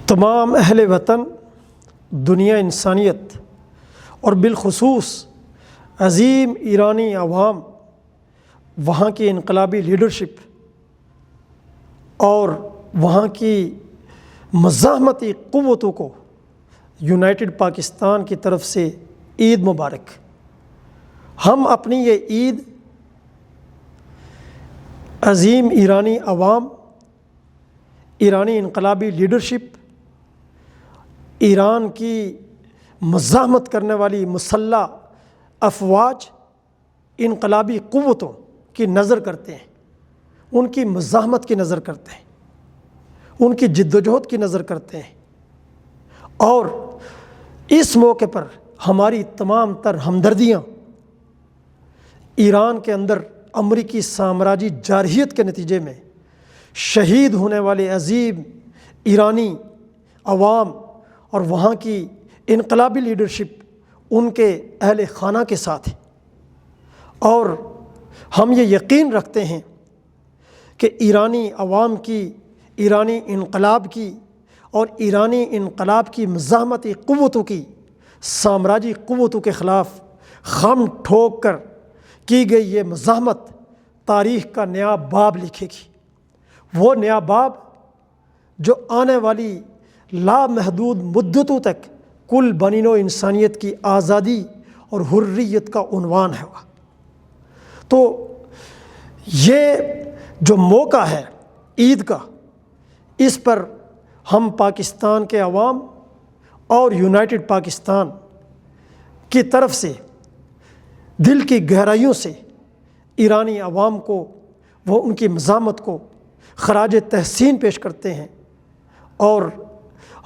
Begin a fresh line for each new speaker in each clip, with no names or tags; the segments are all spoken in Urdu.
تمام اہل وطن، دنیا انسانیت اور بالخصوص عظیم ایرانی عوام، وہاں کی انقلابی لیڈرشپ اور وہاں کی مزاحمتی قوتوں کو یونائٹڈ پاکستان کی طرف سے عید مبارک۔ ہم اپنی یہ عید عظیم ایرانی عوام، ایرانی انقلابی لیڈرشپ، ایران کی مزاحمت کرنے والی مسلح افواج، انقلابی قوتوں کی نظر کرتے ہیں، ان کی مزاحمت کی نظر کرتے ہیں، ان کی جدوجہد کی نظر کرتے ہیں، اور اس موقع پر ہماری تمام تر ہمدردیاں ایران کے اندر امریکی سامراجی جارحیت کے نتیجے میں شہید ہونے والے عظیم ایرانی عوام اور وہاں کی انقلابی لیڈرشپ، ان کے اہل خانہ کے ساتھ ہے۔ اور ہم یہ یقین رکھتے ہیں کہ ایرانی عوام کی، ایرانی انقلاب کی اور ایرانی انقلاب کی مزاحمتی قوتوں کی، سامراجی قوتوں کے خلاف خم ٹھوک کر کی گئی یہ مزاحمت تاریخ کا نیا باب لکھے گی، وہ نیا باب جو آنے والی لامحدود مدتوں تک کل بنی نوع انسانیت کی آزادی اور حریت کا عنوان ہوگا۔ تو یہ جو موقع ہے عید کا، اس پر ہم پاکستان کے عوام اور یونائٹڈ پاکستان کی طرف سے دل کی گہرائیوں سے ایرانی عوام کو، وہ ان کی مزاحمت کو خراج تحسین پیش کرتے ہیں، اور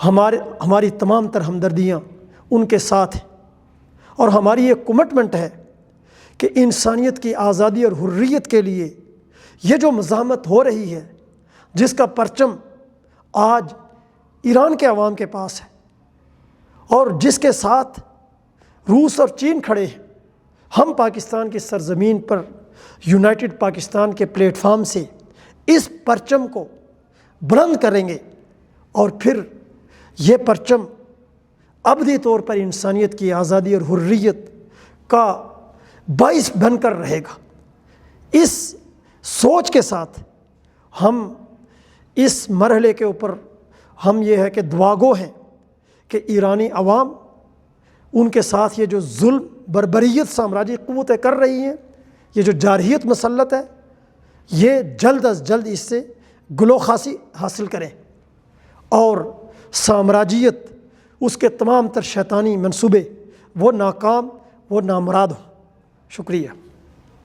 ہماری تمام تر ہمدردیاں ان کے ساتھ ہیں، اور ہماری یہ کمٹمنٹ ہے کہ انسانیت کی آزادی اور حریت کے لیے یہ جو مزاحمت ہو رہی ہے، جس کا پرچم آج ایران کے عوام کے پاس ہے اور جس کے ساتھ روس اور چین کھڑے ہیں، ہم پاکستان کی سرزمین پر یونائٹڈ پاکستان کے پلیٹ فارم سے اس پرچم کو بلند کریں گے، اور پھر یہ پرچم ابدی طور پر انسانیت کی آزادی اور حریت کا باعث بن کر رہے گا۔ اس سوچ کے ساتھ ہم اس مرحلے کے اوپر ہم یہ ہے کہ دعاگو ہیں کہ ایرانی عوام، ان کے ساتھ یہ جو ظلم، بربریت سامراجی قوتیں کر رہی ہیں، یہ جو جارحیت مسلط ہے، یہ جلد از جلد اس سے گلو خاصی حاصل کریں اور سامراجیت، اس کے تمام تر شیطانی منصوبے وہ ناکام، وہ نامراد ہوں۔ شکریہ۔